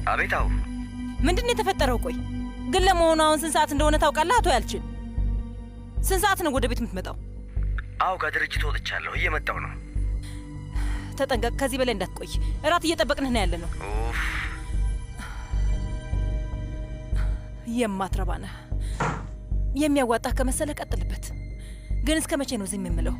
አቤታው ምንድነው የተፈጠረው? ቆይ ግን ለመሆኑ አሁን ስንት ሰዓት እንደሆነ ታውቃለህ? አቶ ያልችን ስንት ሰዓት ነው ወደ ቤት የምትመጣው? አው ከድርጅት ወጥቻለሁ፣ እየመጣሁ ነው። ተጠንቀቅ፣ ከዚህ በላይ እንዳትቆይ። እራት እየጠበቅንህ ነው ያለነው። ኡፍ የማትረባ ነህ። የሚያዋጣህ ከመሰለ ቀጥልበት። ግን እስከ መቼ ነው ዝም የምለው?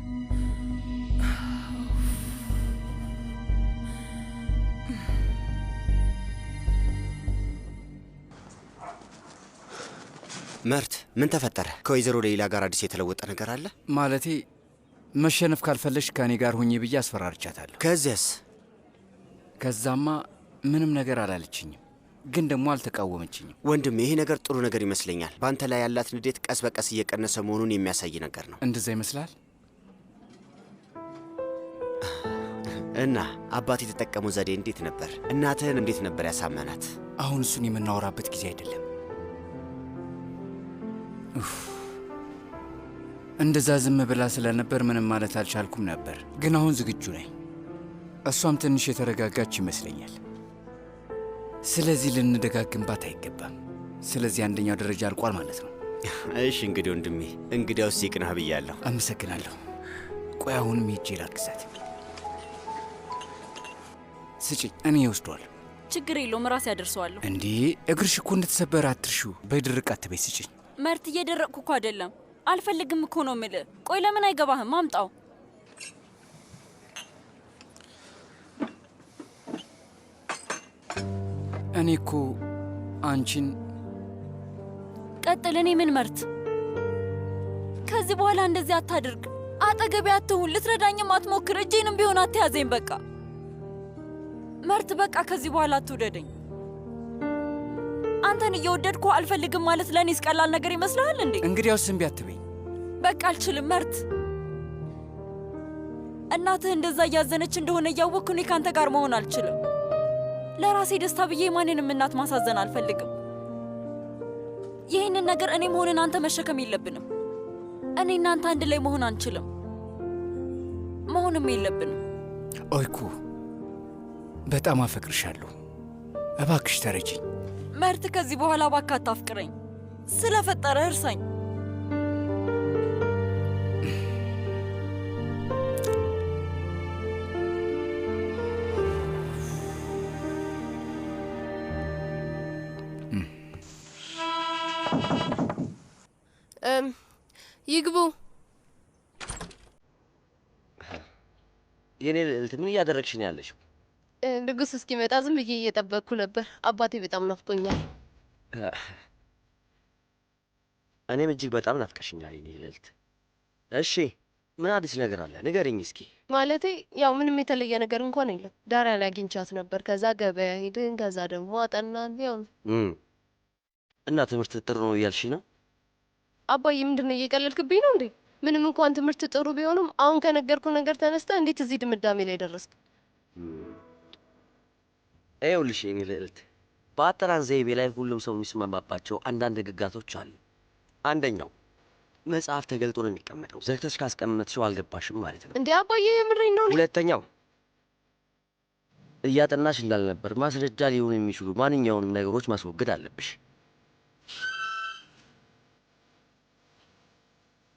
መርት ምን ተፈጠረ? ከወይዘሮ ሌላ ጋር አዲስ የተለወጠ ነገር አለ? ማለቴ መሸነፍ ካልፈለሽ ከኔ ጋር ሁኚ ብዬ አስፈራርቻታለሁ። ከዚያስ? ከዛማ ምንም ነገር አላለችኝም፣ ግን ደግሞ አልተቃወመችኝም። ወንድም፣ ይሄ ነገር ጥሩ ነገር ይመስለኛል። በአንተ ላይ ያላት ንዴት ቀስ በቀስ እየቀነሰ መሆኑን የሚያሳይ ነገር ነው። እንደዛ ይመስላል። እና አባት የተጠቀመው ዘዴ እንዴት ነበር? እናትህን እንዴት ነበር ያሳመናት? አሁን እሱን የምናወራበት ጊዜ አይደለም። እንደዛ ዝም ብላ ስለነበር ምንም ማለት አልቻልኩም ነበር፣ ግን አሁን ዝግጁ ነኝ። እሷም ትንሽ የተረጋጋች ይመስለኛል። ስለዚህ ልንደጋግምባት አይገባም። ስለዚህ አንደኛው ደረጃ አልቋል ማለት ነው። እሺ እንግዲህ ወንድሜ፣ እንግዲያውስ ይቅናህ ብያለሁ። አመሰግናለሁ። ቆይ አሁንም ሄጄ ላግዛት። ስጪኝ፣ እኔ ይወስዷል። ችግር የለውም፣ ራሴ ያደርሰዋለሁ። እንዴ እግርሽ እኮ እንደተሰበረ አትርሹ። በድርቅ አትበይ፣ ስጪኝ። መርት፣ እየደረቅኩ እኮ አይደለም፣ አልፈልግም እኮ ነው የምልህ። ቆይ ለምን አይገባህም? አምጣው። እኔ እኮ አንቺን ቀጥል። እኔ ምን መርት፣ ከዚህ በኋላ እንደዚህ አታድርግ። አጠገቤ አትሁን። ልትረዳኝም አትሞክር። እጄንም ቢሆን አትያዘኝ። በቃ መርት፣ በቃ ከዚህ በኋላ አትውደደኝ። አንተን እየወደድኩ አልፈልግም ማለት ለእኔስ ቀላል ነገር ይመስልሃል እንዴ? እንግዲያውስ እምቢ አትበይ። በቃ አልችልም መርት። እናትህ እንደዛ እያዘነች እንደሆነ እያወቅኩ እኔ ካንተ ጋር መሆን አልችልም። ለራሴ ደስታ ብዬ ማንንም እናት ማሳዘን አልፈልግም። ይህንን ነገር እኔም ሆነን አንተ መሸከም የለብንም። እኔ እናንተ አንድ ላይ መሆን አንችልም፣ መሆንም የለብንም። ኦይኩ፣ በጣም አፈቅርሻለሁ። እባክሽ ተረጂኝ። መርት፣ ከዚህ በኋላ እባክህ አታፍቅረኝ። ስለፈጠረ እርሳኝ። ይግቡ። የኔ ልዕልት፣ ምን እያደረግሽ ነው ያለሽው? ንጉስ እስኪመጣ ዝም ብዬ እየጠበቅኩ ነበር። አባቴ በጣም ናፍቆኛል። እኔም እጅግ በጣም ናፍቀሽኛል የኔ ልዕልት። እሺ ምን አዲስ ነገር አለ? ንገሪኝ እስኪ። ማለቴ ያው ምንም የተለየ ነገር እንኳን የለም። ዳሪያ ላይ አግኝቻት ነበር። ከዛ ገበያ ሄድን። ከዛ ደግሞ አጠናን። ያው እና ትምህርት ጥሩ ነው እያልሽ ነው? አባዬ ምንድነው እየቀለድክብኝ ነው እንዴ? ምንም እንኳን ትምህርት ጥሩ ቢሆንም አሁን ከነገርኩ ነገር ተነስተ እንዴት እዚህ ድምዳሜ ላይ ደረስክ? ይኸውልሽ የኔ ልዕልት፣ በአጠራን ዘይቤ ላይ ሁሉም ሰው የሚስማማባቸው አንዳንድ ህግጋቶች አሉ። አንደኛው መጽሐፍ ተገልጦ ነው የሚቀመጠው። ዘግተሽ ካስቀመጥሽው አልገባሽም ማለት ነው። እንዴ አባዬ የምሬን ነው። ሁለተኛው እያጠናሽ እንዳልነበር ማስረጃ ሊሆኑ የሚችሉ ማንኛውንም ነገሮች ማስወገድ አለብሽ።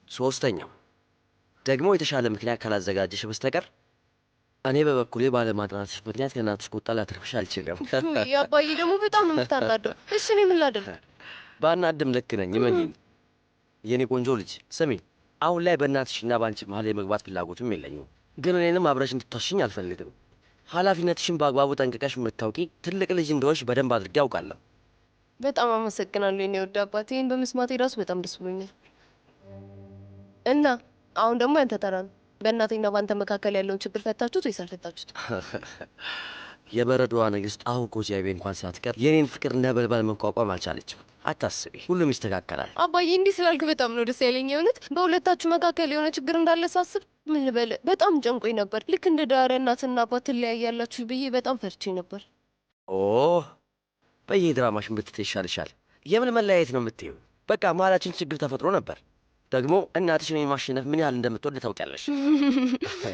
ሶስተኛው ደግሞ የተሻለ ምክንያት ካላዘጋጀሽ በስተቀር እኔ በበኩሌ ባለማጥናትሽ ምክንያት ከእናትሽ ቁጣ ላትርፍሽ አልችልም። አባዬ ደግሞ በጣም ነው የምታናደው። እሺ እኔ ምን ላድርግ? ባናድም ልክ ነኝ እመኚኝ። የኔ ቆንጆ ልጅ ስሚ፣ አሁን ላይ በእናትሽና በአንቺ መሀል የመግባት ፍላጎትም የለኝም፣ ግን እኔንም አብረሽ እንድትዋሽኝ አልፈልግም። ኃላፊነትሽን በአግባቡ ጠንቅቀሽ የምታውቂ ትልቅ ልጅ እንደሆንሽ በደንብ አድርጌ ያውቃለሁ። በጣም አመሰግናለሁ የኔ ውድ አባቴ። ይህን በመስማቴ ራሱ በጣም ደስ ብሎኛል። እና አሁን ደግሞ ያንተ ተራ ነው። በእናቴና በአንተ መካከል ያለውን ችግር ፈታችሁት ወይስ አልፈታችሁት? የበረዶዋ ንግስት አሁን ኮዚያቤ እንኳን ሳትቀር የኔን ፍቅር ነበልባል መቋቋም አልቻለችም። አታስቢ፣ ሁሉም ይስተካከላል። አባዬ እንዲህ ስላልክ በጣም ነው ደስ ያለኝ። የእውነት በሁለታችሁ መካከል የሆነ ችግር እንዳለ ሳስብ ምን ልበል በጣም ጨንቆኝ ነበር። ልክ እንደ ዳሪያ እናትና አባት ትለያያላችሁ ብዬ በጣም ፈርቼ ነበር። ኦ በየድራማሽን ብትተይ ይሻልሻል። የምን መለያየት ነው የምትይው? በቃ መሀላችን ችግር ተፈጥሮ ነበር። ደግሞ እናትሽን የማሸነፍ ምን ያህል እንደምትወድ ታውቂያለሽ።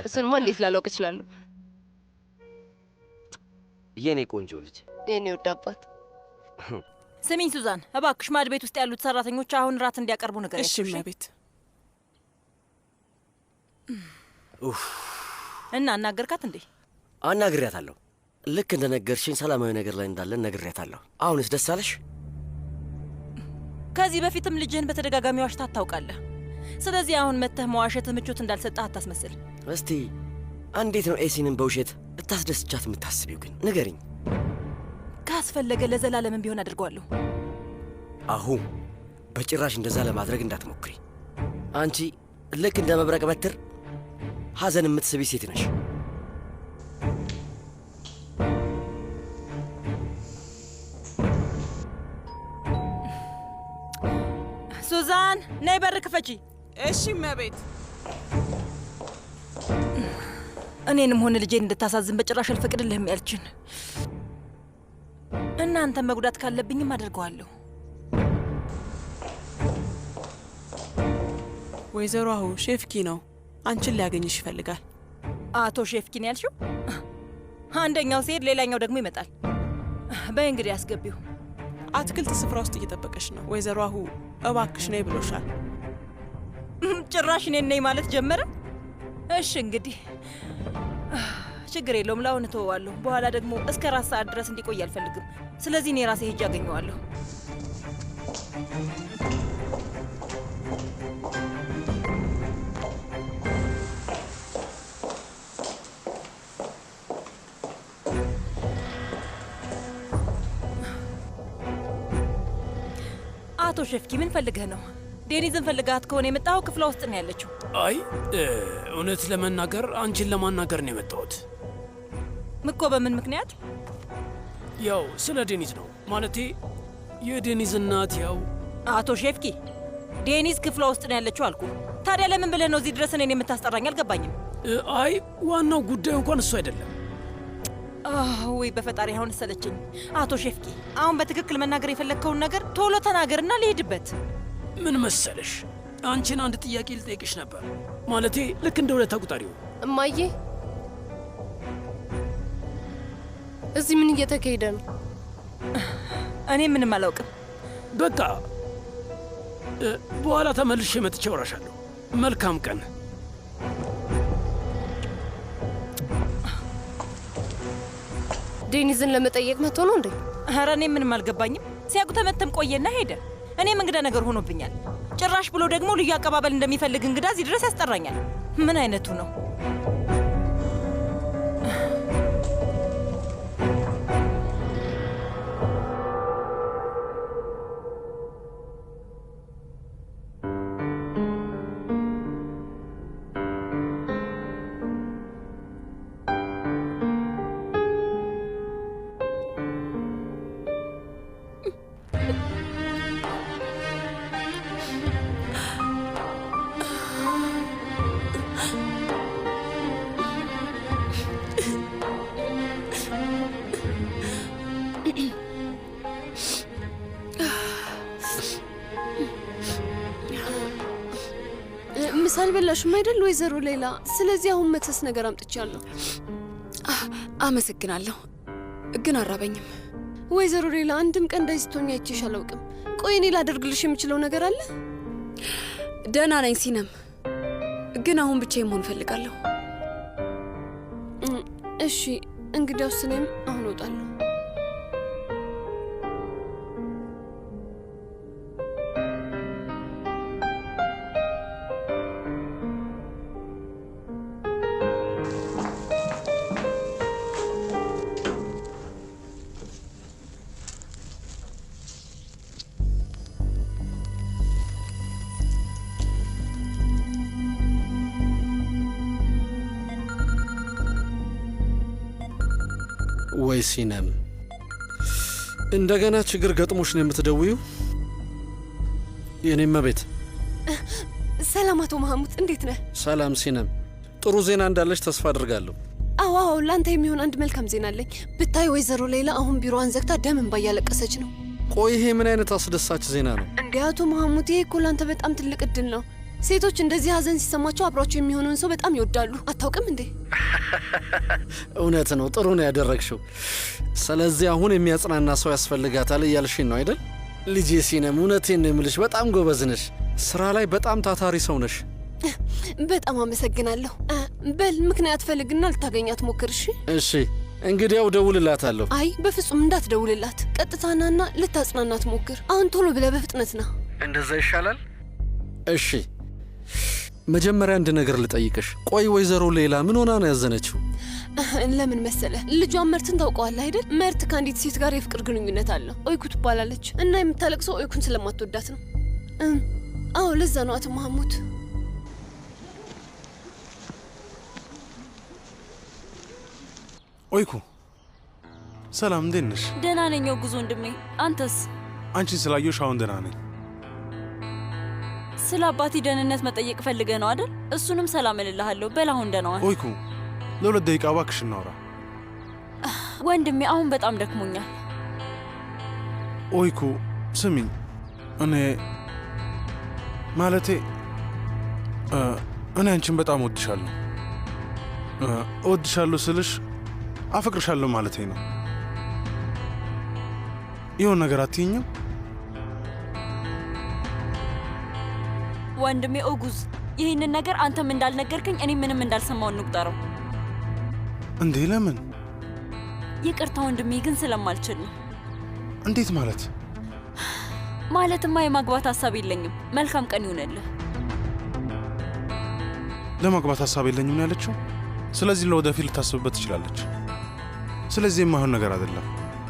እሱንማ እንዴት ላላውቅ እችላለሁ? የኔ ቆንጆ ልጅ የኔ ውድ አባት። ስሚኝ ሱዛን፣ እባክሽ ማድ ቤት ውስጥ ያሉት ሰራተኞች አሁን ራት እንዲያቀርቡ ነገር እሺ እመቤት። እና አናገርካት እንዴ? አናግሬያታለሁ። ልክ እንደነገርሽኝ ሰላማዊ ነገር ላይ እንዳለን ነግሬያታለሁ። አሁንስ ደስ አለሽ? ከዚህ በፊትም ልጅህን በተደጋጋሚ ዋሽታት ታውቃለህ። ስለዚህ አሁን መተህ መዋሸትህ ምቾት እንዳልሰጠህ አታስመስል። እስቲ እንዴት ነው ኤሲንን በውሸት ልታስደስቻት የምታስቢው? ግን ንገሪኝ። ካስፈለገ ለዘላለምን ቢሆን አድርገዋለሁ። አሁን በጭራሽ እንደዛ ለማድረግ እንዳትሞክሪ። አንቺ ልክ እንደ መብረቅ በትር ሐዘን የምትስቢ ሴት ነሽ። ሱዛን ነይ በር ክፈቺ። እሺ እመቤት። እኔንም ሆነ ልጄን እንድታሳዝን በጭራሽ አልፈቅድልህም ያልችን። እናንተን መጉዳት ካለብኝም አድርገዋለሁ። ወይዘሮ አሁ ሼፍኪ ነው አንቺን ሊያገኝሽ ይፈልጋል። አቶ ሼፍኪን ያልሽው? አንደኛው ሲሄድ ሌላኛው ደግሞ ይመጣል። በይ እንግዲህ አስገቢው። አትክልት ስፍራ ውስጥ እየጠበቀሽ ነው። ወይዘሮ አሁ እባክሽ ነይ ብሎሻል። ጭራሽ እኔን ነይ ማለት ጀመረ። እሺ እንግዲህ ችግር የለውም፣ ለአሁን እተወዋለሁ። በኋላ ደግሞ እስከ 4 ሰዓት ድረስ እንዲቆይ አልፈልግም። ስለዚህ እኔ ራሴ ሄጄ አገኘዋለሁ። አቶ ሼፍኪ ምን ፈልገህ ነው? ዴኒዝን ፈልጋት ከሆነ የመጣኸው ክፍሏ ውስጥ ነው ያለችው። አይ እውነት ለመናገር አንቺን ለማናገር ነው የመጣሁት። እኮ በምን ምክንያት? ያው ስለ ዴኒዝ ነው። ማለቴ የዴኒዝ እናት ያው። አቶ ሼፍኪ ዴኒዝ ክፍሏ ውስጥ ነው ያለችው አልኩ። ታዲያ ለምን ብለህ ነው እዚህ ድረስ እኔን የምታስጠራኝ? አልገባኝም። አይ ዋናው ጉዳዩ እንኳን እሱ አይደለም። ወይ በፈጣሪ አሁን ሰለችኝ። አቶ ሼፍኪ አሁን በትክክል መናገር የፈለግከውን ነገር ቶሎ ተናገርና ልሄድበት። ምን መሰለሽ፣ አንቺን አንድ ጥያቄ ልጠይቅሽ ነበር። ማለቴ ልክ እንደ ሁለት አቁጣሪው። እማዬ እዚህ ምን እየተካሄደ ነው? እኔ ምንም አላውቅም። በቃ በኋላ ተመልሼ መጥቼ አወራሻለሁ። መልካም ቀን። ዴኒዝን ለመጠየቅ መጥቶ ነው እንዴ? ኧረ እኔ ምንም አልገባኝም። ሲያጉተመተም ቆየና ሄደ። እኔም እንግዳ ነገር ሆኖብኛል። ጭራሽ ብሎ ደግሞ ልዩ አቀባበል እንደሚፈልግ እንግዳ እዚህ ድረስ ያስጠራኛል። ምን አይነቱ ነው? ምሳል በላሽም አይደል ወይዘሮ ሌላ? ስለዚህ አሁን መክሰስ ነገር አምጥቻለሁ። አመሰግናለሁ፣ ግን አራበኝም። ወይዘሮ ሌላ አንድም ቀን እንደዚህ ስትሆኚ አይቼሽ አላውቅም። ቆይ እኔ ላደርግልሽ የምችለው ነገር አለ? ደህና ነኝ ሲነም፣ ግን አሁን ብቻዬን መሆን እፈልጋለሁ። እሺ እንግዲያውስ እኔም አሁን እወጣለሁ። ወይ ሲነም፣ እንደገና ችግር ገጥሞሽ ነው የምትደውዩ? የኔም ቤት። ሰላም አቶ መሐሙድ፣ እንዴት ነህ? ሰላም ሲነም፣ ጥሩ ዜና እንዳለች ተስፋ አድርጋለሁ። አዎ ለአንተ የሚሆን አንድ መልካም ዜና አለኝ። ብታይ ወይዘሮ ሌላ አሁን ቢሮዋን ዘግታ ደም እንባ እያለቀሰች ነው። ቆይ ይሄ ምን አይነት አስደሳች ዜና ነው? እንዴ አቶ መሐሙድ፣ ይሄ እኮ ለአንተ በጣም ትልቅ እድል ነው። ሴቶች እንደዚህ ሀዘን ሲሰማቸው አብሯቸው የሚሆነውን ሰው በጣም ይወዳሉ። አታውቅም እንዴ? እውነት ነው። ጥሩ ነው ያደረግሽው። ስለዚህ አሁን የሚያጽናና ሰው ያስፈልጋታል እያልሽኝ ነው አይደል? ልጄ ሲነም እውነቴን ነው የምልሽ፣ በጣም ጎበዝ ነሽ። ስራ ላይ በጣም ታታሪ ሰው ነሽ። በጣም አመሰግናለሁ። በል ምክንያት ፈልግና ልታገኛት ሞክር። እሺ እሺ፣ እንግዲያው ደውልላታለሁ። አይ በፍጹም እንዳትደውልላት፣ ቀጥታ ናና ልታጽናናት ሞክር። አሁን ቶሎ ብለህ በፍጥነት ና። እንደዛ ይሻላል። እሺ፣ መጀመሪያ አንድ ነገር ልጠይቅሽ። ቆይ ወይዘሮ ሌላ ምን ሆና ነው ያዘነችው? ለምን መሰለ? ልጇን መርትን ታውቀዋለህ አይደል? መርት ከአንዲት ሴት ጋር የፍቅር ግንኙነት አለው። ኦይኩ ትባላለች እና የምታለቅሰው ኦይኩን ስለማትወዳት ነው። አዎ ለዛ ነው አቶ መሐሙድ። ኦይኩ ሰላም፣ እንዴት ነሽ? ደህና ነኝ ጉዞ ወንድሜ። አንተስ? አንቺን ስላየሁሽ አሁን ደህና ነኝ። ስለ አባቴ ደህንነት መጠየቅ ፈልገህ ነው አይደል? እሱንም ሰላም እልልሃለሁ። በል አሁን ደህና ዋል። ኦይኩ ለ2 ደቂቃ እባክሽ እናውራ። ወንድሜ አሁን በጣም ደክሞኛል። ኦይኩ ስሚኝ፣ እኔ ማለቴ እኔ አንቺን በጣም እወድሻለሁ። እወድሻለሁ ስልሽ አፈቅርሻለሁ ማለቴ ነው። ይሁን ነገር አትይኝም? ወንድሜ ኦጉዝ፣ ይህንን ነገር አንተም እንዳልነገርከኝ እኔ ምንም እንዳልሰማው እንቁጠረው። እንዴ ለምን? ይቅርታ ወንድሜ፣ ግን ስለማልችል ነው። እንዴት ማለት? ማለትማ የማግባት ሀሳብ የለኝም። መልካም ቀን ይሁንልህ። ለማግባት ሀሳብ የለኝም ነው ያለችው። ስለዚህ ለወደፊት ልታስብበት ትችላለች። ስለዚህ የማይሆን ነገር አይደለም።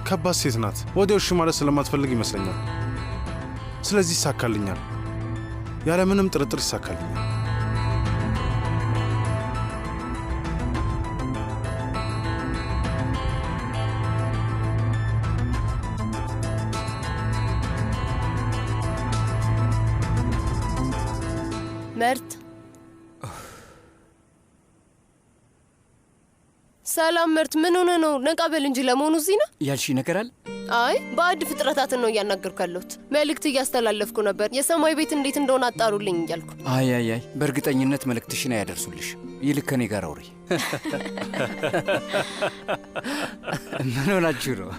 ከባድ ሴት ናት። ወዲያው እሺ ማለት ስለማትፈልግ ይመስለኛል። ስለዚህ ይሳካልኛል፣ ያለ ምንም ጥርጥር ይሳካልኛል። መርት ሰላም። መርት ምን ሆነ ነው? ነቃ በል እንጂ። ለመሆኑ እዚህ ነው ያልሺ ነገር አለ? አይ ባዕድ ፍጥረታትን ነው እያናገርኩ ያለሁት። መልእክት እያስተላለፍኩ ነበር። የሰማይ ቤት እንዴት እንደሆነ አጣሩልኝ እያልኩ። አይ በእርግጠኝነት መልእክትሽን አያደርሱልሽ። ይልቅ ከኔ ጋር አውሪ። ምን ሆናችሁ ነው?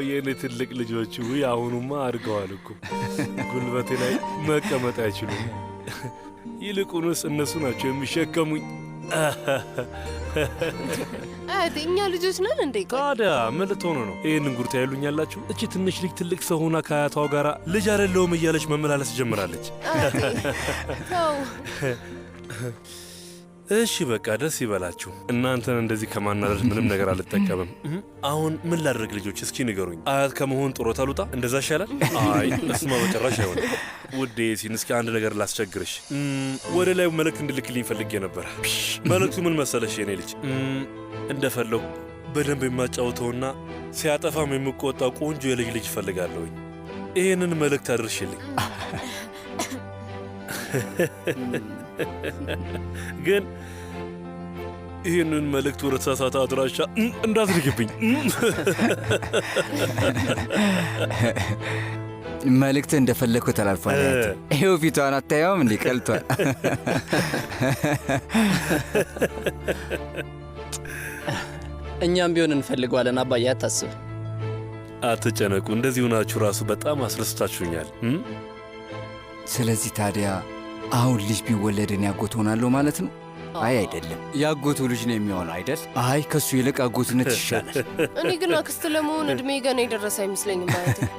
የእኔ ትልቅ ልጆቹ አሁኑማ አድገዋል እኮ። ጉልበቴ ላይ መቀመጥ አይችሉም። ይልቁንስ እነሱ ናቸው የሚሸከሙኝ። እኛ ልጆች ነን እንዴ? ታዲያ ምን ልትሆኑ ነው? ይህንን ጉርታ ያሉኛላችሁ። እቺ ትንሽ ልጅ ትልቅ ሰው ሆና ከአያቷ ጋር ልጅ አይደለሁም እያለች መመላለስ ጀምራለች። እሺ በቃ ደስ ይበላችሁ። እናንተን እንደዚህ ከማናደድ ምንም ነገር አልጠቀምም። አሁን ምን ላድርግ ልጆች? እስኪ ንገሩኝ። አያት ከመሆን ጡረታ ልውጣ? እንደዛ ይሻላል? አይ እሱማ በጭራሽ አይሆንም። ውዴ ሲን፣ እስኪ አንድ ነገር ላስቸግርሽ። ወደ ላይ መልእክት እንድልክልኝ ፈልጌ ነበር። መልእክቱ ምን መሰለሽ? የኔ ልጅ እንደፈለጉ በደንብ የማጫውተውና ሲያጠፋም የምቆጣው ቆንጆ የልጅ ልጅ እፈልጋለሁኝ። ይህንን መልእክት አድርሽልኝ። ግን ይህንን መልእክት ወደ ተሳሳተ አድራሻ እንዳትልክብኝ። መልእክት እንደፈለግኩ ተላልፏል። ይኸው ፊቷን አታየውም? እንዲህ ቀልቷል። እኛም ቢሆን እንፈልገዋለን። አባዬ አታስብ። አትጨነቁ። እንደዚህ ሆናችሁ ራሱ በጣም አስረስታችሁኛል። ስለዚህ ታዲያ አሁን ልጅ ቢወለድን ያጎት ሆናለሁ ማለት ነው? አይ አይደለም፣ ያጎቱ ልጅ ነው የሚሆነው አይደል? አይ ከሱ ይልቅ አጎትነት ይሻላል። እኔ ግን አክስት ለመሆን እድሜ ገና የደረሰ አይመስለኝም ማለት ነው።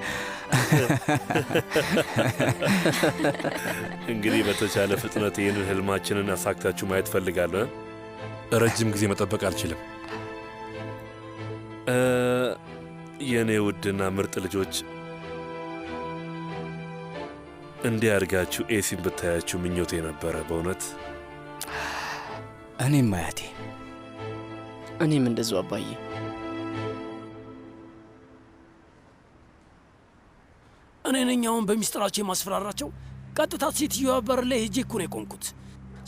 እንግዲህ በተቻለ ፍጥነት ይህንን ህልማችንን አሳክታችሁ ማየት ፈልጋለሁ። ረጅም ጊዜ መጠበቅ አልችልም። የእኔ ውድና ምርጥ ልጆች፣ እንዲህ አድርጋችሁ ኤሲን ብታያችሁ ምኞቴ ነበረ በእውነት። እኔም አያቴ። እኔም እንደዚሁ አባዬ። እኔ ነኝ አሁን በሚስጥራቸው የማስፈራራቸው። ቀጥታ ሴትዮዋ በር ላይ ሄጄ እኮ ነው የቆምኩት።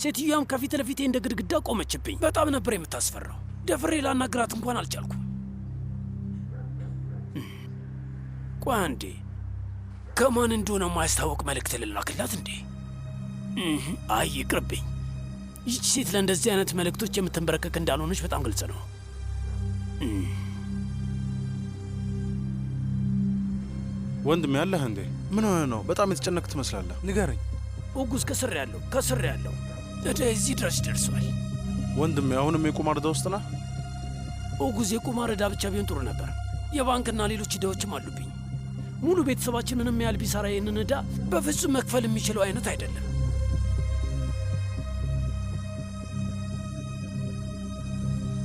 ሴትዮዋም ከፊት ለፊቴ እንደ ግድግዳ ቆመችብኝ። በጣም ነበር የምታስፈራው። ደፍሬ ላናግራት እንኳን አልቻልኩም። ቆይ አንዴ፣ ከማን እንደሆነ ማያስታወቅ መልእክት ልላክላት እንዴ? አይ ይቅርብኝ። ይህች ሴት ለእንደዚህ አይነት መልእክቶች የምትንበረከክ እንዳልሆነች በጣም ግልጽ ነው። ወንድም ያለህ እንዴ? ምን ሆነ ነው? በጣም የተጨነቅ ትመስላለህ። ንገረኝ። ኦጉስ ከስር ያለው እዚህ ድረስ ደርሷል። ወንድም አሁንም የቁማር ዕዳ ውስጥ ነህ? ኦጉዝ የቁማር ዕዳ ብቻ ቢሆን ጥሩ ነበር። የባንክና ሌሎች ዕዳዎችም አሉብኝ። ሙሉ ቤተሰባችንንም ያህል ቢሰራ ይህንን ዕዳ በፍጹም መክፈል የሚችለው አይነት አይደለም።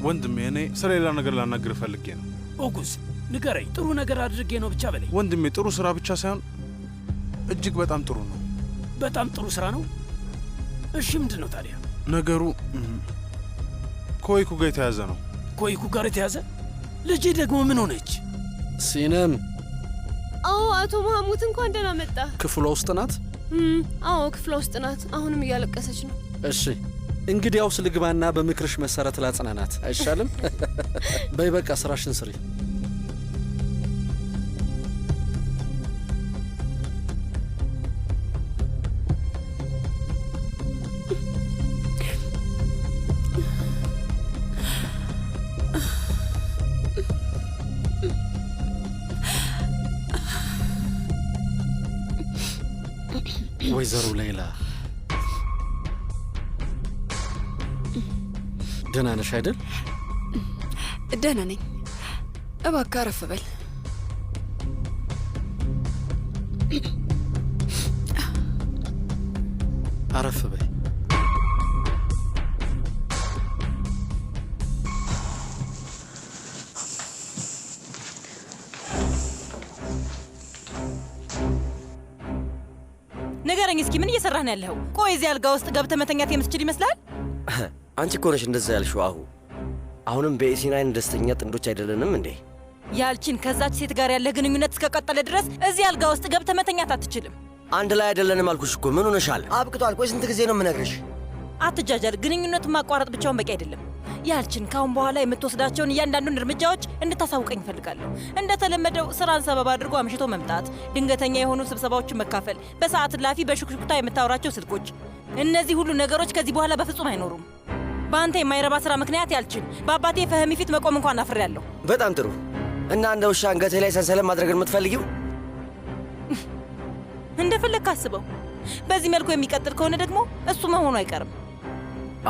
ወንድሜ እኔ ስለ ሌላ ነገር ላናግርህ ፈልጌ ነው። ኦጉዝ ንገረኝ። ጥሩ ነገር አድርጌ ነው ብቻ በለኝ። ወንድሜ ጥሩ ስራ ብቻ ሳይሆን እጅግ በጣም ጥሩ ነው። በጣም ጥሩ ስራ ነው? እሺ ምንድን ነው ታዲያ? ነገሩ ከወይኩ ጋር የተያዘ ነው። ከወይኩ ጋር የተያዘ? ልጄ ደግሞ ምን ሆነች? ሲነም። አዎ አቶ መሐሙድ እንኳን ደህና መጣ። ክፍሏ ውስጥ ናት? አዎ ክፍሏ ውስጥ ናት። አሁንም እያለቀሰች ነው። እሺ እንግዲያውስ ልግባና በምክርሽ መሰረት ላጽናናት አይሻልም? በይ በቃ ስራሽን ስሪ። ወይዘሮ ሌላ ደህና ነሽ አይደል? ደህና ነኝ። እባክህ አረፍ በል። አረፍ በይ። ንገረኝ እስኪ ምን እየሰራህ ነው ያለኸው? ቆይ እዚህ አልጋ ውስጥ ገብተህ መተኛት የምትችል ይመስላል? አንቺ እኮ ነሽ እንደዛ ያልሽው። አሁንም በኤሲናይን ደስተኛ ጥንዶች አይደለንም እንዴ? ያልቺን ከዛች ሴት ጋር ያለህ ግንኙነት እስከቀጠለ ድረስ እዚህ አልጋ ውስጥ ገብተህ መተኛት አትችልም። አንድ ላይ አይደለንም አልኩሽ እኮ። ምን ሆነሻል? አብቅቷል። ቆይ ስንት ጊዜ ነው የምነግርሽ? አትጃጃል። ግንኙነቱን ማቋረጥ ብቻውን በቂ አይደለም። ያልቺን ካሁን በኋላ የምትወስዳቸውን እያንዳንዱን እርምጃዎች እንድታሳውቀኝ እፈልጋለሁ። እንደተለመደው ስራን ሰበብ አድርጎ አምሽቶ መምጣት፣ ድንገተኛ የሆኑ ስብሰባዎችን መካፈል፣ በሰዓት እላፊ በሹክሹክታ የምታወራቸው ስልኮች፣ እነዚህ ሁሉ ነገሮች ከዚህ በኋላ በፍጹም አይኖሩም። በአንተ የማይረባ ስራ ምክንያት ያልቺን በአባቴ ፈህሚ ፊት መቆም እንኳን አፍሬያለሁ። በጣም ጥሩ። እና እንደ ውሻ አንገቴ ላይ ሰንሰለት ማድረግ የምትፈልጊው? እንደፈለግህ አስበው። በዚህ መልኩ የሚቀጥል ከሆነ ደግሞ እሱ መሆኑ አይቀርም።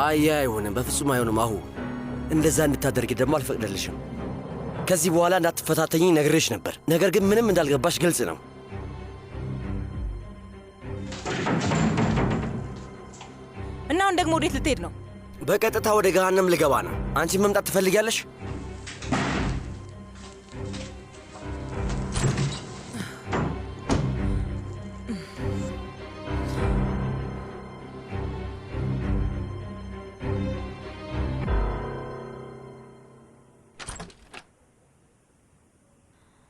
አይ አይሆንም፣ በፍጹም አይሆንም። እንደዛ እንድታደርጊ ደግሞ አልፈቅደልሽም። ከዚህ በኋላ እንዳትፈታተኝ ነግሬሽ ነበር። ነገር ግን ምንም እንዳልገባሽ ግልጽ ነው። እና አሁን ደግሞ ወዴት ልትሄድ ነው? በቀጥታ ወደ ገሃነም ልገባ ነው። አንቺ መምጣት ትፈልጊያለሽ?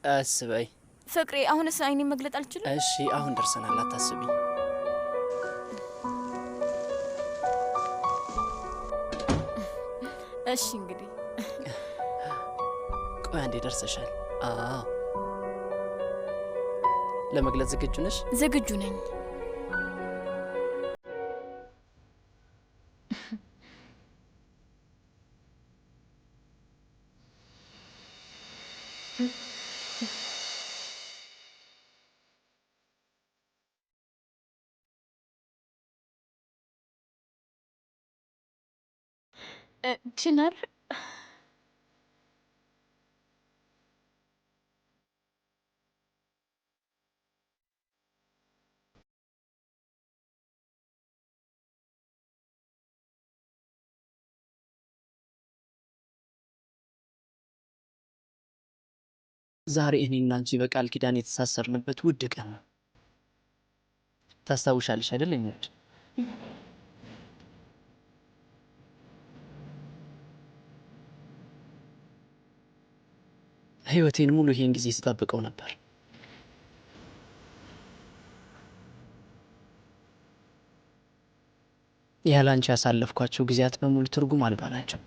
አስበይ ፍቅሬ፣ አሁንስ አይኔን መግለጥ አልችልም። እሺ አሁን ደርሰናል፣ አታስቢ። እሺ እንግዲህ ቆይ አንዴ፣ ደርሰሻል። ለመግለጽ ዝግጁ ነሽ? ዝግጁ ነኝ። ቺናር ዛሬ እኔና አንቺ በቃል ኪዳን የተሳሰርንበት ውድ ቀን ነው። ታስታውሻለሽ አይደል? እኛች ህይወቴን ሙሉ ይሄን ጊዜ ስጠብቀው ነበር። ያለ አንቺ ያሳለፍኳቸው ጊዜያት በሙሉ ትርጉም አልባ ናቸው።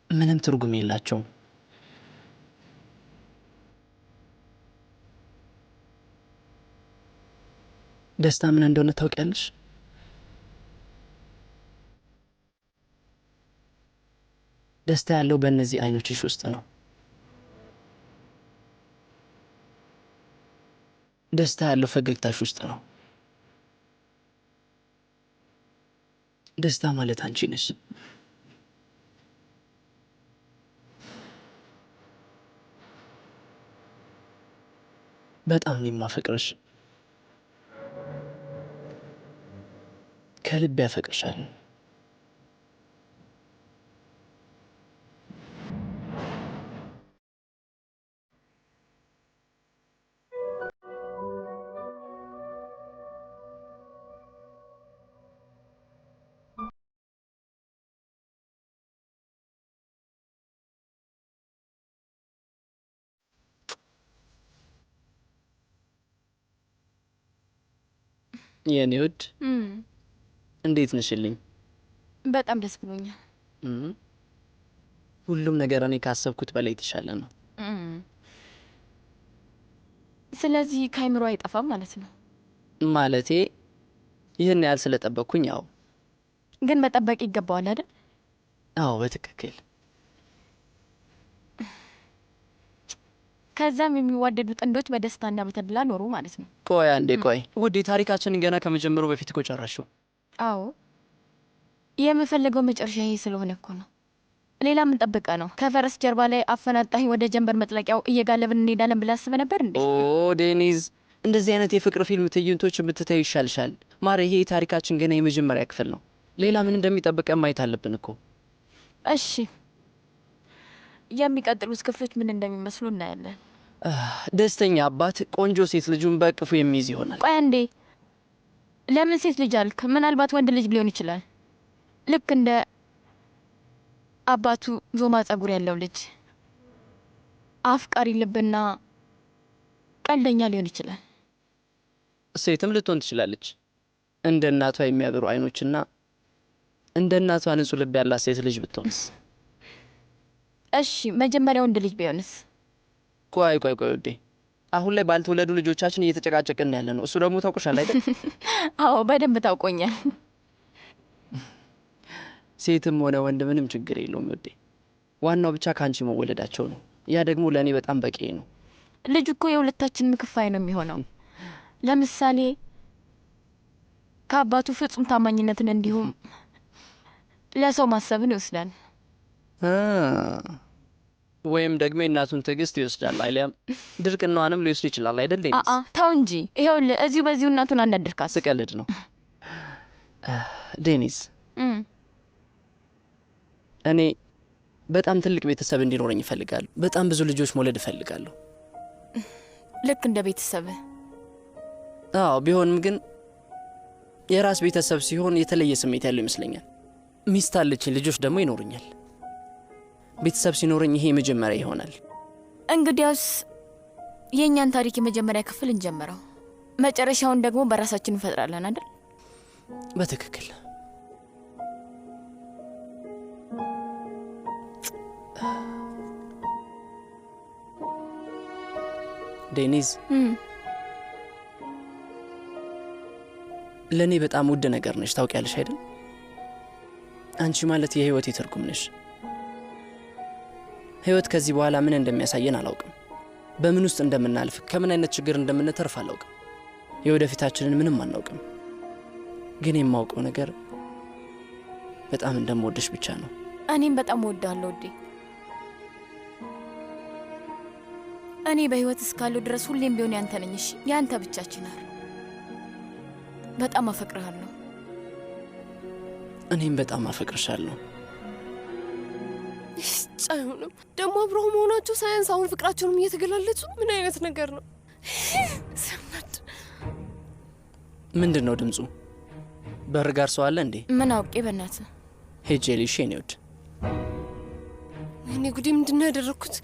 ምንም ትርጉም የላቸውም። ደስታ ምን እንደሆነ ታውቂያለሽ? ደስታ ያለው በእነዚህ አይኖችሽ ውስጥ ነው። ደስታ ያለው ፈገግታሽ ውስጥ ነው። ደስታ ማለት አንቺ ነሽ። በጣም የማፈቅርሽ፣ ከልብ ያፈቅርሻል። የኔ ውድ እንዴት ነሽልኝ? በጣም ደስ ብሎኛል። ሁሉም ነገር እኔ ካሰብኩት በላይ የተሻለ ነው። ስለዚህ ከአይምሮ አይጠፋም ማለት ነው? ማለቴ ይህን ያህል ስለጠበቅኩኝ፣ ያው ግን መጠበቅ ይገባዋል አይደል? አዎ በትክክል። ከዛም የሚዋደዱ ጥንዶች በደስታና በተድላ ኖሩ ማለት ነው። ቆይ አንዴ ቆይ ውዴ፣ ታሪካችንን ገና ከመጀመሩ በፊት እኮ ጨረሽው። አዎ የምፈልገው መጨረሻ ይሄ ስለሆነ እኮ ነው። ሌላ ምን ጠብቀ ነው? ከፈረስ ጀርባ ላይ አፈናጣኝ ወደ ጀንበር መጥለቂያው እየጋለብን እንሄዳለን ብለህ አስበህ ነበር እንዴ? ኦ ዴኒዝ፣ እንደዚህ አይነት የፍቅር ፊልም ትዕይንቶች ብትታዩ ይሻልሻል። ማረ፣ ይሄ ታሪካችን ገና የመጀመሪያ ክፍል ነው። ሌላ ምን እንደሚጠብቀን ማየት አለብን እኮ። እሺ የሚቀጥሉት ክፍሎች ምን እንደሚመስሉ እናያለን። ደስተኛ አባት ቆንጆ ሴት ልጁን በእቅፉ የሚይዝ ይሆናል። ቆይ አንዴ፣ ለምን ሴት ልጅ አልክ? ምናልባት ወንድ ልጅ ሊሆን ይችላል። ልክ እንደ አባቱ ዞማ ጸጉር ያለው ልጅ፣ አፍቃሪ ልብና ቀልደኛ ሊሆን ይችላል። ሴትም ልትሆን ትችላለች። እንደ እናቷ የሚያበሩ አይኖችና እንደ እናቷ ንጹህ ልብ ያላት ሴት ልጅ ብትሆንስ? እሺ መጀመሪያ ወንድ ልጅ ቢሆንስ? ቆይ ውዴ፣ አሁን ላይ ባልተወለዱ ልጆቻችን እየተጨቃጨቅን ያለ ነው። እሱ ደግሞ ታውቆሻል አይደል? አዎ በደንብ ታውቆኛል። ሴትም ሆነ ወንድ ምንም ችግር የለውም ውዴ። ዋናው ብቻ ከአንቺ መወለዳቸው ነው። ያ ደግሞ ለእኔ በጣም በቂ ነው። ልጅ እኮ የሁለታችንም ክፋይ ነው የሚሆነው። ለምሳሌ ከአባቱ ፍጹም ታማኝነትን እንዲሁም ለሰው ማሰብን ይወስዳል። ወይም ደግሞ የእናቱን ትዕግስት ይወስዳል። አሊያም ድርቅናዋንም ሊወስድ ይችላል አይደል? ተው እንጂ ይኸውልህ፣ እዚሁ በዚሁ እናቱን አናድርካት። ስቀልድ ነው ዴኒዝ። እኔ በጣም ትልቅ ቤተሰብ እንዲኖረኝ እፈልጋለሁ። በጣም ብዙ ልጆች መውለድ እፈልጋለሁ። ልክ እንደ ቤተሰብህ? አዎ፣ ቢሆንም ግን የራስ ቤተሰብ ሲሆን የተለየ ስሜት ያለው ይመስለኛል። ሚስት አለችኝ፣ ልጆች ደግሞ ይኖሩኛል። ቤተሰብ ሲኖረኝ ይሄ መጀመሪያ ይሆናል። እንግዲያውስ የእኛን ታሪክ የመጀመሪያ ክፍል እንጀምረው፣ መጨረሻውን ደግሞ በራሳችን እንፈጥራለን አይደል? በትክክል። ዴኒዝ፣ ለእኔ በጣም ውድ ነገር ነሽ፣ ታውቂያለሽ አይደል? አንቺ ማለት የህይወቴ ትርጉም ነሽ። ህይወት ከዚህ በኋላ ምን እንደሚያሳየን አላውቅም። በምን ውስጥ እንደምናልፍ፣ ከምን አይነት ችግር እንደምንተርፍ አላውቅም። የወደፊታችንን ምንም አናውቅም። ግን የማውቀው ነገር በጣም እንደምወደሽ ብቻ ነው። እኔም በጣም እወዳለሁ ውዴ። እኔ በህይወት እስካለሁ ድረስ ሁሌም ቢሆን ያንተ ነኝ። እሺ፣ ያንተ ብቻችን አር በጣም አፈቅርሃለሁ። እኔም በጣም አፈቅርሻለሁ። አይሆንም ደግሞ አብረው መሆናቸው ሳያንስ አሁን ፍቅራቸውንም እየተገላለጹ ምን አይነት ነገር ነው? ሰማት። ምንድን ነው ድምፁ? በር ጋር ሰው አለ እንዴ? ምን አውቄ። በእናትህ ሄጄ ልሽ የኔ ውድ። ወይኔ ጉዴ፣ ምንድን ነው ያደረግኩት?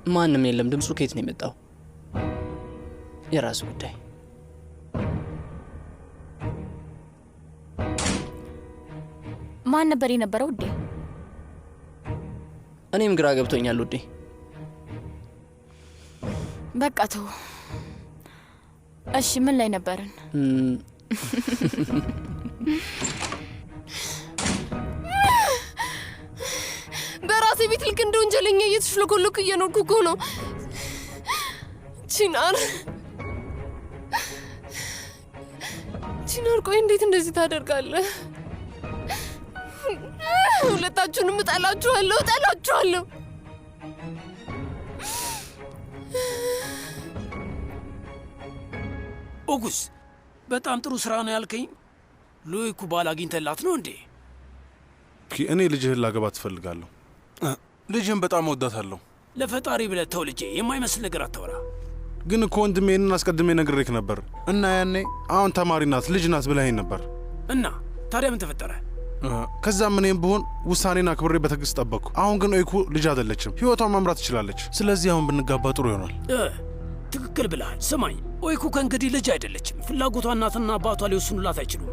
ማንም የለም። ድምፁ ከየት ነው የመጣው? የራሱ ጉዳይ። ማን ነበር የነበረው ውዴ? እኔም ግራ ገብቶኛል ውዴ። በቃ ተው። እሺ ምን ላይ ነበርን? በራሴ ቤት ልክ እንደ ወንጀለኛ እየተሽለኮለኩ እየኖርኩ እኮ ነው። ቺናር ቆይ እንዴት እንደዚህ ታደርጋለህ? ሁለታችሁንም እጠላችኋለሁ። ኦጉስ በጣም ጥሩ ስራ ነው ያልከኝ። ሎይኩ ባል አግኝተላት ነው እንዴ? እኔ ልጅህን ላገባ ትፈልጋለሁ። ልጅህን በጣም ወዳታለሁ። ለፈጣሪ ብለህ ተው ልጄ፣ የማይመስል ነገር አታወራ። ግን እኮ ወንድሜ ይህንን አስቀድሜ ነግሬክ ነበር እና ያኔ አሁን ተማሪ ናት ልጅ ናት ብለኸኝ ነበር። እና ታዲያ ምን ተፈጠረ? ከዛም እኔም ብሆን ውሳኔን አክብሬ በትዕግስት ጠበቅኩ። አሁን ግን ኦይኩ ልጅ አይደለችም፣ ህይወቷን መምራት ትችላለች። ስለዚህ አሁን ብንጋባ ጥሩ ይሆናል። ትክክል ብለሃል። ስማኝ፣ ኦይኩ ከእንግዲህ ልጅ አይደለችም። ፍላጎቷ እናትና አባቷ ሊወስኑላት አይችሉም።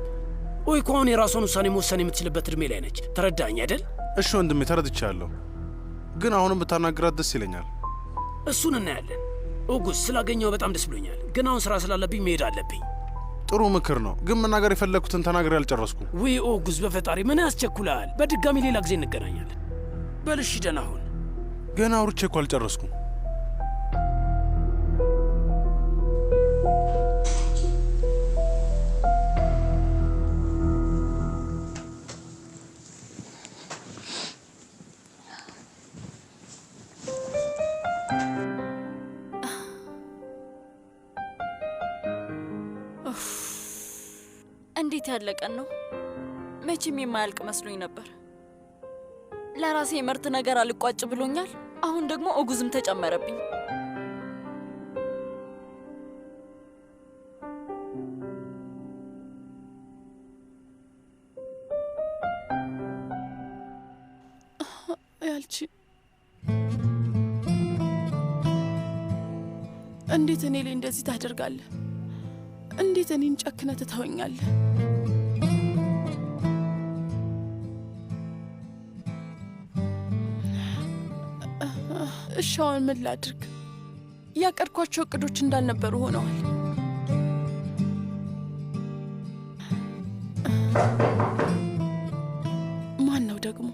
ኦይኩ አሁን የራሷን ውሳኔ መወሰን የምትችልበት እድሜ ላይ ነች። ተረዳኝ አይደል? እሺ ወንድሜ ተረድቻለሁ፣ ግን አሁንም ብታናግራት ደስ ይለኛል። እሱን እናያለን። ኦጉስ ስላገኘው በጣም ደስ ብሎኛል፣ ግን አሁን ስራ ስላለብኝ መሄድ አለብኝ። ጥሩ ምክር ነው፣ ግን መናገር የፈለግኩትን ተናግሬ አልጨረስኩም። ውይ ኦጉስ በፈጣሪ ምን ያስቸኩላል? በድጋሚ ሌላ ጊዜ እንገናኛለን። በልሽ ደህና ሁን። ገና አውርቼ እኮ አልጨረስኩም። እንዴት ያለ ቀን ነው! መቼም የማያልቅ መስሎኝ ነበር። ለራሴ የመርት ነገር አልቋጭ ብሎኛል። አሁን ደግሞ ኦጉዝም ተጨመረብኝ። ያልቺ እንዴት እኔ ላይ እንደዚህ ታደርጋለህ? እንዴት እኔን ጨክነህ ትተወኛለህ? እሺ አሁን ምን ላድርግ? ያቀድኳቸው እቅዶች እንዳልነበሩ ሆነዋል። ማን ነው ደግሞ?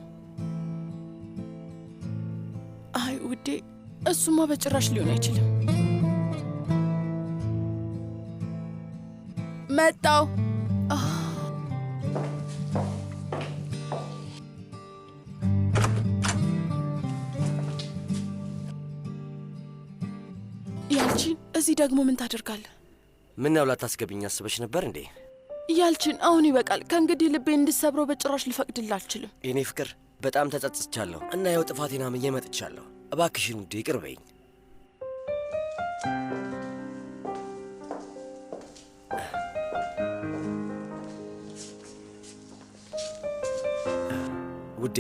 አይ ውዴ፣ እሱማ በጭራሽ ሊሆን አይችልም። መጣው። ያልቺን እዚህ ደግሞ ምን ታደርጋለህ? ምን ነው ላታስገቢኝ አስበሽ ነበር እንዴ? ያልቺን አሁን ይበቃል። ከእንግዲህ ልቤ እንድሰብረው በጭራሽ ልፈቅድልህ አልችልም። የኔ ፍቅር በጣም ተጸጽቻለሁ እና ያው ጥፋቴን አምኜ መጥቻለሁ። እባክሽን ውዴ ይቅር በይኝ። ውዴ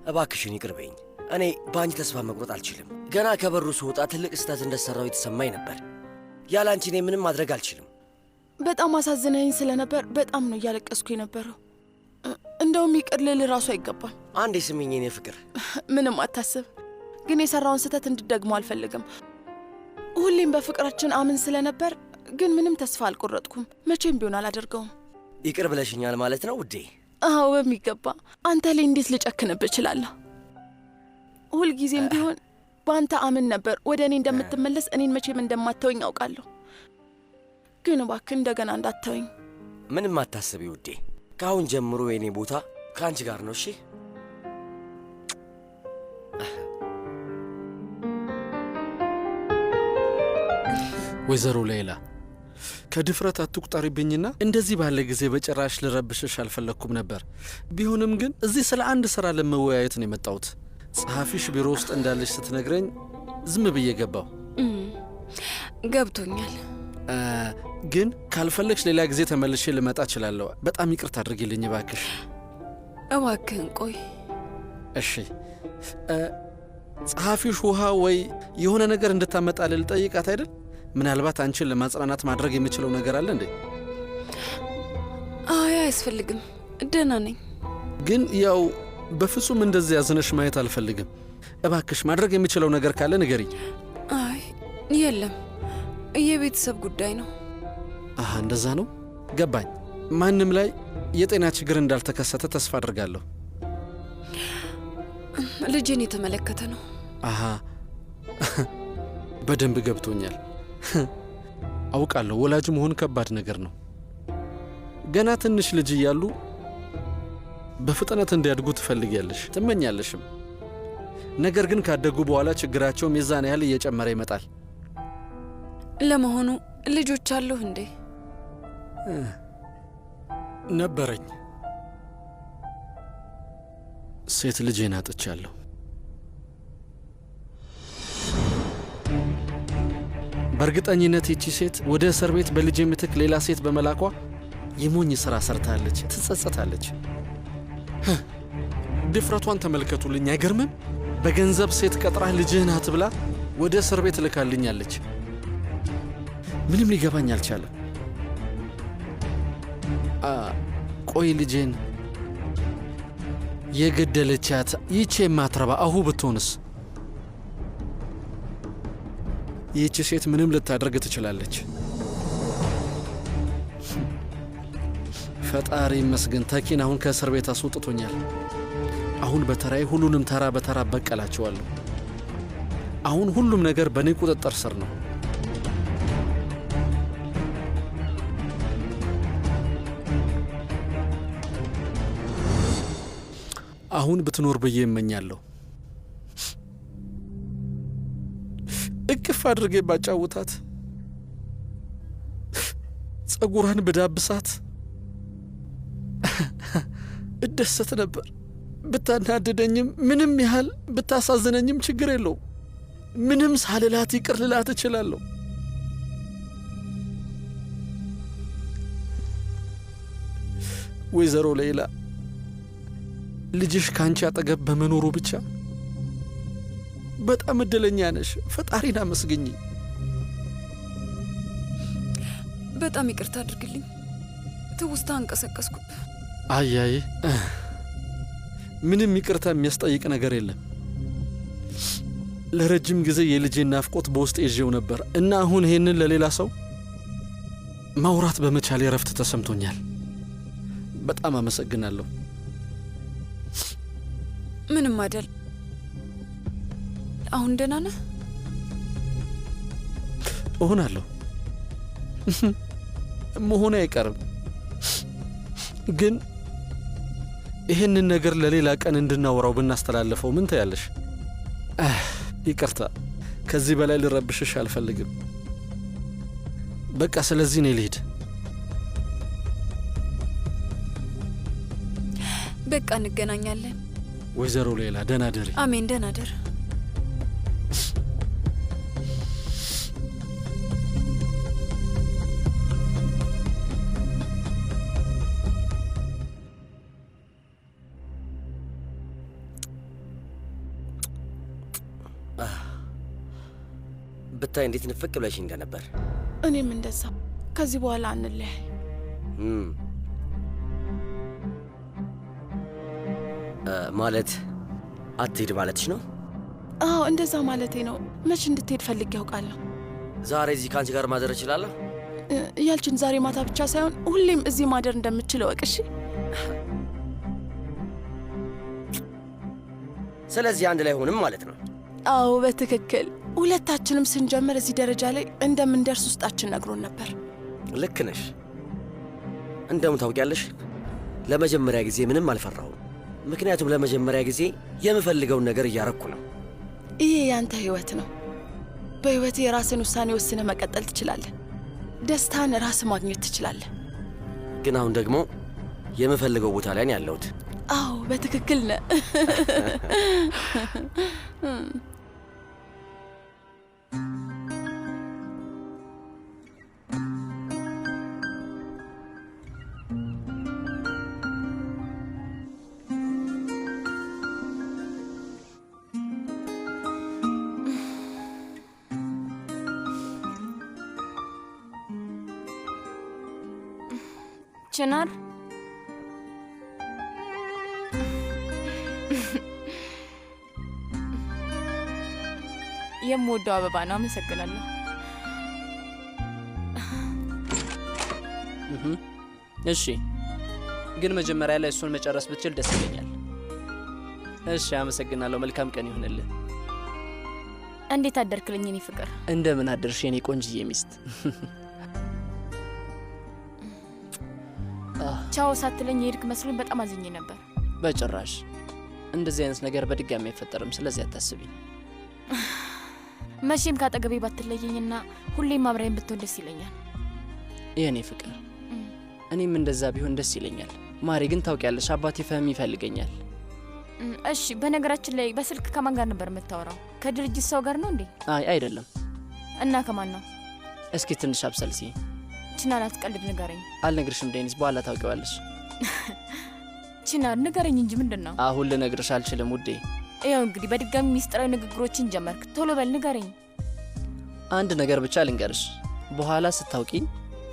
እባክሽን ይቅር በይኝ። እኔ በአንቺ ተስፋ መቁረጥ አልችልም። ገና ከበሩ ስወጣ ትልቅ ስህተት እንደሠራው የተሰማኝ ነበር። ያለ አንቺ እኔ ምንም ማድረግ አልችልም። በጣም አሳዝነኝ ስለነበር በጣም ነው እያለቀስኩ የነበረው። እንደውም ይቅር ልልህ ራሱ አይገባም። አንዴ ስሚኝ የኔ ፍቅር። ምንም አታስብ፣ ግን የሠራውን ስህተት እንድትደግሞ አልፈልግም። ሁሌም በፍቅራችን አምን ስለነበር ግን ምንም ተስፋ አልቆረጥኩም። መቼም ቢሆን አላደርገውም። ይቅር ብለሽኛል ማለት ነው ውዴ? አዎ በሚገባ። አንተ ላይ እንዴት ልጨክንብህ እችላለሁ? ሁልጊዜም ቢሆን በአንተ አምን ነበር። ወደ እኔ እንደምትመለስ፣ እኔን መቼም እንደማተወኝ አውቃለሁ። ግን እባክህ እንደገና እንዳተወኝ። ምንም አታስቢ ውዴ። ከአሁን ጀምሮ የኔ ቦታ ከአንቺ ጋር ነው። እሺ ወይዘሮ ሌላ ከድፍረት አትቁጠሪብኝና እንደዚህ ባለ ጊዜ በጭራሽ ልረብሽሽ አልፈለግኩም ነበር። ቢሆንም ግን እዚህ ስለ አንድ ሥራ ለመወያየት ነው የመጣሁት። ጸሐፊሽ ቢሮ ውስጥ እንዳለች ስትነግረኝ ዝም ብዬ ገባሁ። ገብቶኛል። ግን ካልፈለግሽ ሌላ ጊዜ ተመልሼ ልመጣ እችላለሁ። በጣም ይቅርታ አድርጊልኝ እባክሽ። እባክህን ቆይ። እሺ ጸሐፊሽ ውሃ ወይ የሆነ ነገር እንድታመጣልህ ልጠይቃት አይደል? ምናልባት አንቺን ለማጽናናት ማድረግ የምችለው ነገር አለ እንዴ? አይ አያስፈልግም፣ ደህና ነኝ። ግን ያው በፍጹም እንደዚህ ያዝነሽ ማየት አልፈልግም። እባክሽ ማድረግ የምችለው ነገር ካለ ንገሪኝ። አይ የለም፣ የቤተሰብ ጉዳይ ነው። አሃ እንደዛ ነው፣ ገባኝ። ማንም ላይ የጤና ችግር እንዳልተከሰተ ተስፋ አድርጋለሁ። ልጄን የተመለከተ ነው። አሃ በደንብ ገብቶኛል። አውቃለሁ፣ ወላጅ መሆን ከባድ ነገር ነው። ገና ትንሽ ልጅ እያሉ በፍጥነት እንዲያድጉ ትፈልጊያለሽ ትመኛለሽም። ነገር ግን ካደጉ በኋላ ችግራቸውም የዛን ያህል እየጨመረ ይመጣል። ለመሆኑ ልጆች አሉህ እንዴ? ነበረኝ። ሴት ልጄን አጥቻለሁ። በእርግጠኝነት ይቺ ሴት ወደ እስር ቤት በልጄ ምትክ ሌላ ሴት በመላኳ የሞኝ ሥራ ሰርታለች፣ ትጸጸታለች። ድፍረቷን ተመልከቱልኝ፣ አይገርምም? በገንዘብ ሴት ቀጥራህ ልጅህን ናት ብላ ወደ እስር ቤት ልካልኛለች። ምንም ሊገባኝ አልቻለም። ቆይ ልጄን የገደለቻት ይቺ የማትረባ አሁ ብትሆንስ? ይቺ ሴት ምንም ልታደርግ ትችላለች። ፈጣሪ ይመስገን ተኪን አሁን ከእስር ቤት አስወጥቶኛል። አሁን በተራይ ሁሉንም ተራ በተራ በቀላቸዋለሁ። አሁን ሁሉም ነገር በእኔ ቁጥጥር ስር ነው። አሁን ብትኖር ብዬ እመኛለሁ። እቅፍ አድርጌ ባጫውታት፣ ጸጉሯን ብዳብሳት እደሰት ነበር። ብታናድደኝም ምንም ያህል ብታሳዝነኝም ችግር የለውም። ምንም ሳልላት ይቅር ልላት እችላለሁ። ወይዘሮ ሌይላ ልጅሽ ካንቺ አጠገብ በመኖሩ ብቻ በጣም እድለኛ ነሽ። ፈጣሪን አመስግኝ። በጣም ይቅርታ አድርግልኝ። ትውስታ አንቀሰቀስኩብ። አያይ ምንም ይቅርታ የሚያስጠይቅ ነገር የለም። ለረጅም ጊዜ የልጄን ናፍቆት በውስጥ ይዤው ነበር እና አሁን ይሄንን ለሌላ ሰው ማውራት በመቻሌ ረፍት ተሰምቶኛል። በጣም አመሰግናለሁ። ምንም አይደል። አሁን ደህና ነህ? እሆናለሁ። መሆን አይቀርም። ግን ይህንን ነገር ለሌላ ቀን እንድናወራው ብናስተላልፈው ምን ትያለሽ? ይቅርታ፣ ከዚህ በላይ ልረብሽሽ አልፈልግም። በቃ ስለዚህ እኔ ልሂድ። በቃ እንገናኛለን። ወይዘሮ ሌላ ደህና ደሪ። አሜን፣ ደህና ደር። ብታይ እንዴት ንፍቅ ብለሽ እንደነበር። እኔም እንደዛ። ከዚህ በኋላ አንለያይ። ማለት አትሄድ ማለትሽ ነው? አዎ እንደዛ ማለቴ ነው። መች እንድትሄድ ፈልጌ ያውቃለሁ። ዛሬ እዚህ ከአንቺ ጋር ማደር እችላለሁ? ያልችን ዛሬ ማታ ብቻ ሳይሆን ሁሌም እዚህ ማደር እንደምችል እወቅ። እሺ? ስለዚህ አንድ ላይ ሆንም ማለት ነው? አዎ በትክክል። ሁለታችንም ስንጀምር እዚህ ደረጃ ላይ እንደምንደርስ ውስጣችን ነግሮን ነበር። ልክ ነሽ። እንደውም ታውቂያለሽ፣ ለመጀመሪያ ጊዜ ምንም አልፈራሁም። ምክንያቱም ለመጀመሪያ ጊዜ የምፈልገውን ነገር እያረኩ ነው። ይሄ ያንተ ህይወት ነው። በህይወት የራስን ውሳኔ ወስነህ መቀጠል ትችላለህ። ደስታን ራስህ ማግኘት ትችላለህ። ግን አሁን ደግሞ የምፈልገው ቦታ ላይ ነው ያለሁት። አዎ በትክክል ነህ። ችናር የምወደው አበባ ነው። አመሰግናለሁ። እሺ፣ ግን መጀመሪያ ላይ እሱን መጨረስ ብትችል ደስ ይለኛል። እሺ፣ አመሰግናለሁ። መልካም ቀን ይሁንልህ። እንዴት አደርክልኝ የኔ ፍቅር? እንደምን አደርሽ የኔ ቆንጅዬ ሚስት? ቻው ሳትለኝ የሄድክ መስሎኝ በጣም አዝኜ ነበር። በጭራሽ እንደዚህ አይነት ነገር በድጋሚ አይፈጠርም። ስለዚህ አታስቢ። መቼም ካጠገቤ ባትለየኝና ሁሌም አብረን ብትሆን ደስ ይለኛል የኔ ፍቅር። እኔም እንደዛ ቢሆን ደስ ይለኛል። ማሪ ግን ታውቂያለሽ፣ አባቴ ፈህም ይፈልገኛል። እሺ፣ በነገራችን ላይ በስልክ ከማን ጋር ነበር የምታወራው? ከድርጅት ሰው ጋር ነው እንዴ? አይ አይደለም። እና ከማን ነው? እስኪ ትንሽ አብሰልሲ። ችናር አትቀልድ፣ ንገረኝ። አልነግርሽም ዴኒስ፣ በኋላ ታውቂዋለሽ። ችናር ንገረኝ እንጂ ምንድን ነው? አሁን ልነግርሽ አልችልም ውዴ። ይኸው እንግዲህ በድጋሚ ሚስጥራዊ ንግግሮችን ጀመርክ። ቶሎ በል ንገረኝ። አንድ ነገር ብቻ ልንገርሽ፣ በኋላ ስታውቂኝ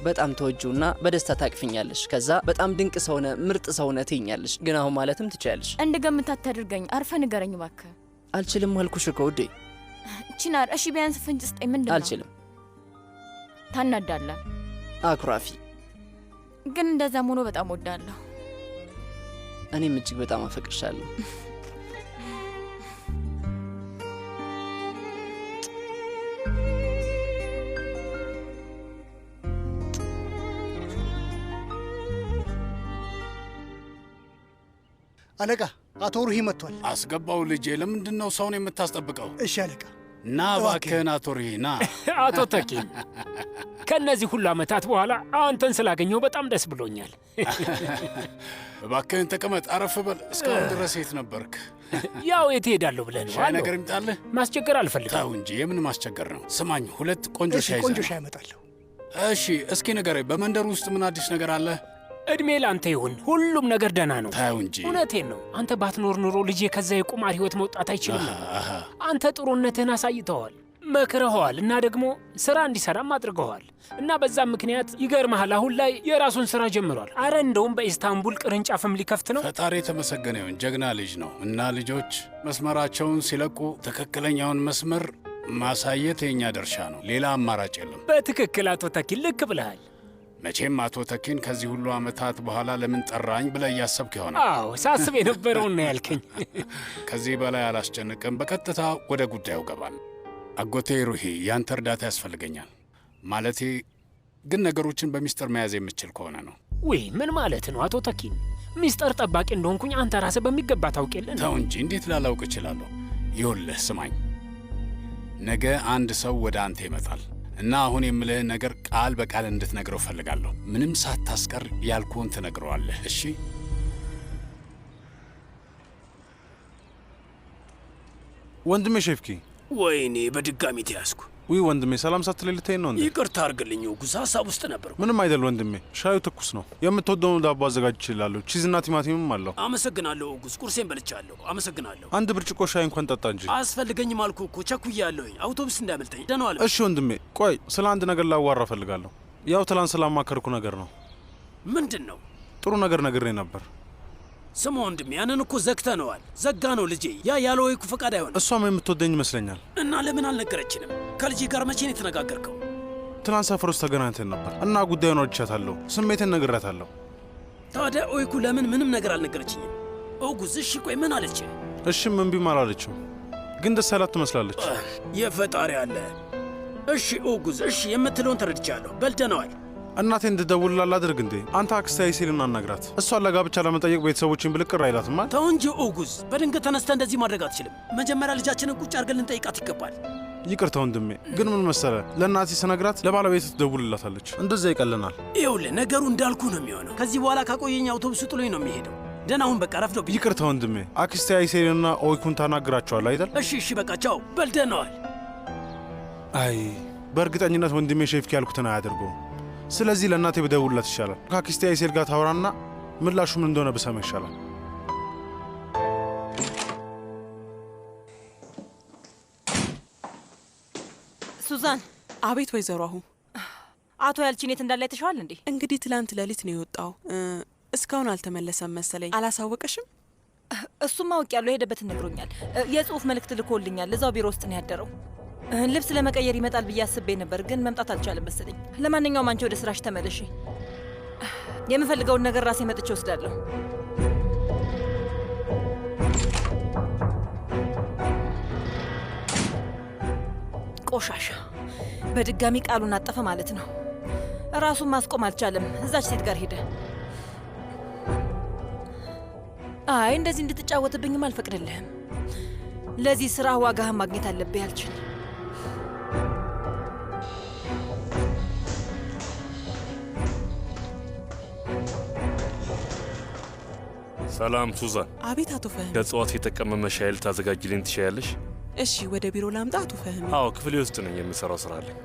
በጣም ተወጁና በደስታ ታቅፊኛለሽ። ከዛ በጣም ድንቅ ሰውነ፣ ምርጥ ሰውነ ትይኛለሽ። ግን አሁን ማለትም ትችያለሽ። እንድገምት አታድርገኝ። አርፈ ንገረኝ እባክህ። አልችልም አልኩሽ እኮ ውዴ። ቺናር፣ እሺ ቢያንስ ፍንጭ ስጠኝ። ምንድን ነው? አልችልም። ታናዳለህ። አኩራፊ። ግን እንደዛም ሆኖ በጣም ወዳለሁ። እኔም እጅግ በጣም አፈቅርሻለሁ። አለቃ፣ አቶ ሩሂ መጥቷል። አስገባው ልጄ። ለምንድን ነው ሰውን የምታስጠብቀው? እሺ አለቃ። ና እባክህን አቶ ሩሂ ና። አቶ ተኪን፣ ከእነዚህ ሁሉ ዓመታት በኋላ አንተን ስላገኘው በጣም ደስ ብሎኛል። እባክህን ተቀመጥ፣ አረፍ በል። እስካሁን ድረስ የት ነበርክ? ያው የት እሄዳለሁ ብለህ ነው? ሻይ ነገር ይምጣልህ? ማስቸገር አልፈልግም። ተው እንጂ፣ የምን ማስቸገር ነው? ስማኝ፣ ሁለት ቆንጆ ሻይ ቆንጆ ሻይ አመጣለሁ። እሺ፣ እስኪ ንገረኝ፣ በመንደሩ ውስጥ ምን አዲስ ነገር አለ? እድሜ ለአንተ ይሁን፣ ሁሉም ነገር ደህና ነው። ተው እንጂ። እውነቴን ነው። አንተ ባትኖር ኑሮ ልጄ ከዛ የቁማር ህይወት መውጣት አይችልም ነበር። አንተ ጥሩነትህን አሳይተዋል፣ መክረኸዋል እና ደግሞ ስራ እንዲሰራም አድርገዋል። እና በዛም ምክንያት ይገርመሃል፣ አሁን ላይ የራሱን ስራ ጀምሯል። አረ እንደውም በኢስታንቡል ቅርንጫፍም ሊከፍት ነው። ፈጣሪ የተመሰገነ ይሁን። ጀግና ልጅ ነው። እና ልጆች መስመራቸውን ሲለቁ ትክክለኛውን መስመር ማሳየት የኛ ድርሻ ነው። ሌላ አማራጭ የለም። በትክክል አቶ ተኪን፣ ልክ ብለሃል። መቼም አቶ ተኪን ከዚህ ሁሉ ዓመታት በኋላ ለምን ጠራኝ ብለህ እያሰብክ ይሆናል። አዎ፣ ሳስብ የነበረውን ነው ያልከኝ። ከዚህ በላይ አላስጨንቅም። በቀጥታ ወደ ጉዳዩ ገባል። አጎቴ ሩሂ፣ ያንተ እርዳታ ያስፈልገኛል። ማለቴ ግን ነገሮችን በሚስጥር መያዝ የምችል ከሆነ ነው። ውይ፣ ምን ማለት ነው አቶ ተኪን? ሚስጥር ጠባቂ እንደሆንኩኝ አንተ ራስህ በሚገባ ታውቅ የለን? ተው እንጂ፣ እንዴት ላላውቅ እችላለሁ? ይኸውልህ ስማኝ፣ ነገ አንድ ሰው ወደ አንተ ይመጣል እና አሁን የምልህን ነገር ቃል በቃል እንድትነግረው እፈልጋለሁ። ምንም ሳታስቀር ያልኩህን ትነግረዋለህ። እሺ? ወንድሜ ሼፍኪ። ወይኔ በድጋሚ ተያዝኩ። ውይ ወንድሜ፣ ሰላም ሳትለኝ ልትሄድ ነው እንዴ? ይቅርታ አድርግልኝ ጉዝ፣ ሀሳብ ውስጥ ነበርኩ። ምንም አይደል ወንድሜ፣ ሻዩ ትኩስ ነው። የምትወደውን ዳቦ አዘጋጅ ይችላለሁ። ቺዝና ቲማቲምም አለው። አመሰግናለሁ ጉዝ፣ ቁርሴን በልቻለሁ። አመሰግናለሁ። አንድ ብርጭቆ ሻይ እንኳን ጠጣ እንጂ። አያስፈልገኝም አልኩህ እኮ፣ ቸኩያለሁኝ። አውቶቡስ እንዳያመልጠኝ። ደህና ዋል። እሺ ወንድሜ፣ ቆይ ስለ አንድ ነገር ላዋራ እፈልጋለሁ። ያው ትላንት ስላማከርኩ ነገር ነው። ምንድን ነው? ጥሩ ነገር ነግሬ ነበር። ስማ ወንድሜ፣ ያንን እኮ ዘግተነዋል። ዘጋ ነው ልጄ። ያ ያለ ወይኩ ፈቃድ አይሆንም። እሷም የምትወደኝ ይመስለኛል። እና ለምን አልነገረችንም? ከልጄ ጋር መቼ ነው የተነጋገርከው? ትናንት ሰፈር ውስጥ ተገናኝተን ነበር እና ጉዳዩን አውርቻታለሁ። ስሜቴን ነግሬያታለሁ። ታዲያ ኦይኩ ለምን ምንም ነገር አልነገረችኝም? ኦጉዝ፣ እሺ ቆይ ምን አለች? እሺም እምቢም አላለችም፣ ግን ደስ ያላት ትመስላለች። የፈጣሪ አለ። እሺ ኦጉዝ፣ እሺ የምትለውን ተረድቻለሁ። በልደነዋል። እናቴ እንድደውልላት አድርግ እንዴ። አንተ አክስቴ አይሴልን አናግራት። እሷን ለጋብቻ ለመጠየቅ ቤተሰቦችን ብልቅር አይላትም። ተው እንጂ ኦጉዝ፣ በድንገት ተነስተ እንደዚህ ማድረግ አትችልም። መጀመሪያ ልጃችንን ቁጭ አድርገን ልንጠይቃት ይገባል። ይቅርታ ወንድሜ፣ ግን ምን መሰለ፣ ለእናቴ ስነግራት ለባለቤት ትደውልላታለች። እንደዛ ይቀለናል። ይኸውልህ ነገሩ እንዳልኩ ነው የሚሆነው። ከዚህ በኋላ ካቆየኝ አውቶቡሱ ጥሎኝ ነው የሚሄደው። ደህና አሁን በቃ ረፍዶብኝ። ይቅርታ ወንድሜ፣ አክስቴ አይሴልና ኦይኩን ታናግራቸዋል አይደል? እሺ እሺ፣ በቃ ቻው፣ በልደነዋል። አይ በእርግጠኝነት ወንድሜ ሼፍኪ ያልኩትን አያደርገውም። ስለዚህ ለእናቴ ብደውልላት ይሻላል። ከአክስቴ አይሴል ጋር ታወራና ምላሹ ምን እንደሆነ ብሰማ ይሻላል። ሱዛን። አቤት ወይዘሮ። አሁን አቶ ያልቺን የት እንዳለ አይተሽዋል እንዴ? እንግዲህ ትላንት ሌሊት ነው የወጣው። እስካሁን አልተመለሰም መሰለኝ። አላሳወቀሽም? እሱም አውቅ ያለው የሄደበትን ነግሮኛል። የጽሁፍ መልእክት ልኮልኛል። እዛው ቢሮ ውስጥ ነው ያደረው። ልብስ ለመቀየር ይመጣል ብዬ አስቤ ነበር፣ ግን መምጣት አልቻለም መሰለኝ። ለማንኛውም አንቺ ወደ ስራሽ ተመለሺ። የምፈልገውን ነገር ራሴ መጥቼ ወስዳለሁ። ቆሻሻ በድጋሚ ቃሉን አጠፈ ማለት ነው። ራሱን ማስቆም አልቻለም። እዛች ሴት ጋር ሄደ። አይ እንደዚህ እንድትጫወትብኝም አልፈቅድልህም። ለዚህ ስራ ዋጋህን ማግኘት አለብህ ያልችል። ሰላም ሱዛን። አቤት አቶ ፈህም። ከእጽዋት የተቀመመ ሻይ ልታዘጋጅልኝ ትሻያለሽ? እሺ፣ ወደ ቢሮ ላምጣ አቶ ፈህም? አዎ፣ ክፍሌ ውስጥ ነኝ። የምሰራው ስራ አለኝ።